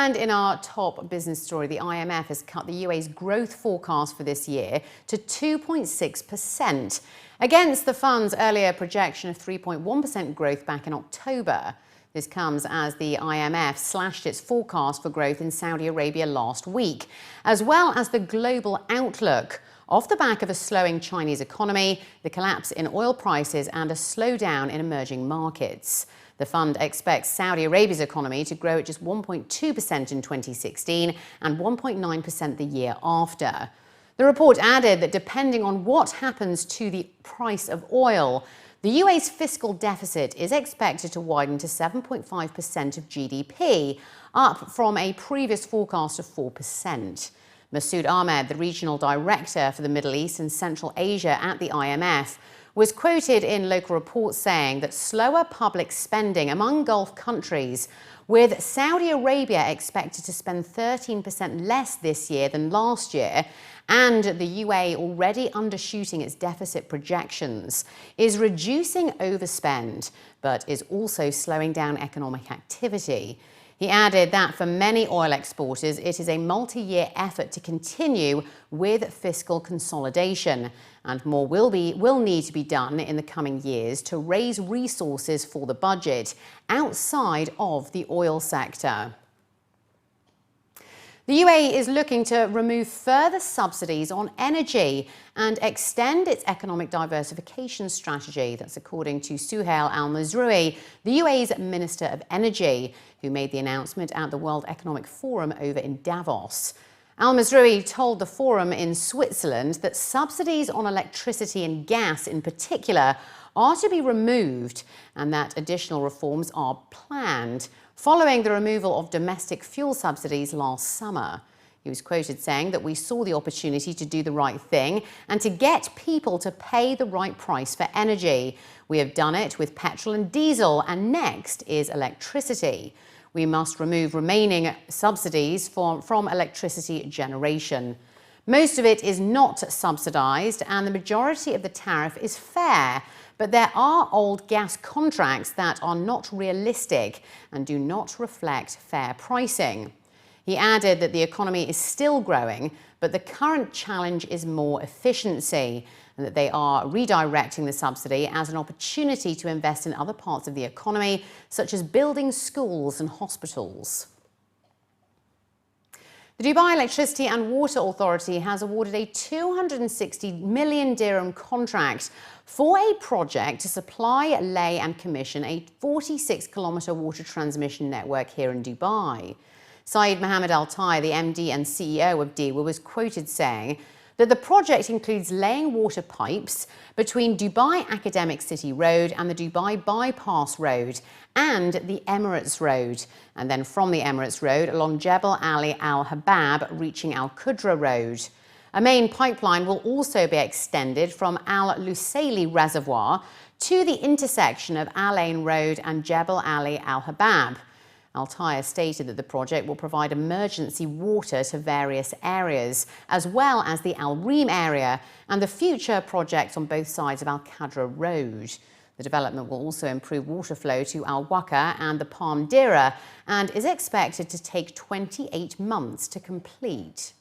And in our top business story, the IMF has cut the UAE's growth forecast for this year to 2.6%, against the fund's earlier projection of 3.1% growth back in October. This comes as the IMF slashed its forecast for growth in Saudi Arabia last week, as well as the global outlook, off the back of a slowing Chinese economy, the collapse in oil prices, and a slowdown in emerging markets. The fund expects Saudi Arabia's economy to grow at just 1.2% in 2016 and 1.9% the year after. The report added that depending on what happens to the price of oil, the UAE's fiscal deficit is expected to widen to 7.5% of GDP, up from a previous forecast of 4%. Masood Ahmed, the regional director for the Middle East and Central Asia at the IMF, was quoted in local reports saying that slower public spending among Gulf countries, with Saudi Arabia expected to spend 13% less this year than last year, and the UAE already undershooting its deficit projections, is reducing overspend, but is also slowing down economic activity. He added that for many oil exporters, it is a multi-year effort to continue with fiscal consolidation, and more will need to be done in the coming years to raise resources for the budget outside of the oil sector. The UAE is looking to remove further subsidies on energy and extend its economic diversification strategy. That's according to Suhail Al-Mazroui, the UAE's Minister of Energy, who made the announcement at the World Economic Forum over in Davos. Al-Mazroui told the forum in Switzerland that subsidies on electricity and gas in particular are to be removed, and that additional reforms are planned, following the removal of domestic fuel subsidies last summer. He was quoted saying that we saw the opportunity to do the right thing and to get people to pay the right price for energy. We have done it with petrol and diesel, and next is electricity. We must remove remaining subsidies from electricity generation. Most of it is not subsidised, and the majority of the tariff is fair, but there are old gas contracts that are not realistic and do not reflect fair pricing. He added that the economy is still growing, but the current challenge is more efficiency, and that they are redirecting the subsidy as an opportunity to invest in other parts of the economy, such as building schools and hospitals. The Dubai Electricity and Water Authority has awarded a 260 million dirham contract for a project to supply, lay and commission a 46-kilometre water transmission network here in Dubai. Saeed Mohammed Al-Tai, the MD and CEO of DEWA, was quoted saying that the project includes laying water pipes between Dubai Academic City Road and the Dubai Bypass Road and the Emirates Road, and then from the Emirates Road along Jebel Ali Al Habab, reaching Al Qudra Road. A main pipeline will also be extended from Al Lusaili Reservoir to the intersection of Al Ain Road and Jebel Ali Al Habab. Al-Tai stated that the project will provide emergency water to various areas, as well as the Al Reem area and the future projects on both sides of Al Qudra Road. The development will also improve water flow to Al Waqar and the Palm Dira and is expected to take 28 months to complete.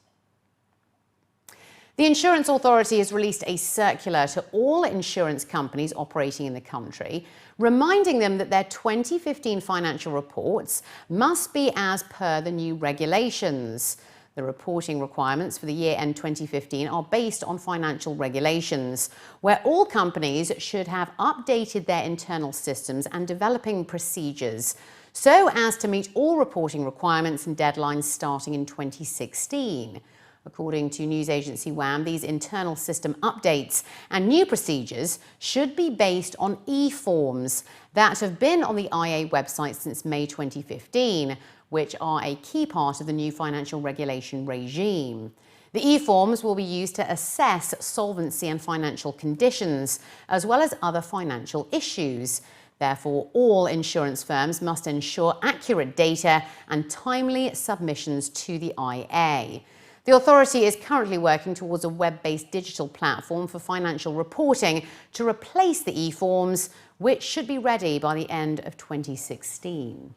The Insurance Authority has released a circular to all insurance companies operating in the country, reminding them that their 2015 financial reports must be as per the new regulations. The reporting requirements for the year-end 2015 are based on financial regulations, where all companies should have updated their internal systems and developing procedures so as to meet all reporting requirements and deadlines starting in 2016. According to news agency WAM, these internal system updates and new procedures should be based on e-forms that have been on the IA website since May 2015, which are a key part of the new financial regulation regime. The e-forms will be used to assess solvency and financial conditions, as well as other financial issues. Therefore, all insurance firms must ensure accurate data and timely submissions to the IA. The authority is currently working towards a web-based digital platform for financial reporting to replace the e-forms, which should be ready by the end of 2016.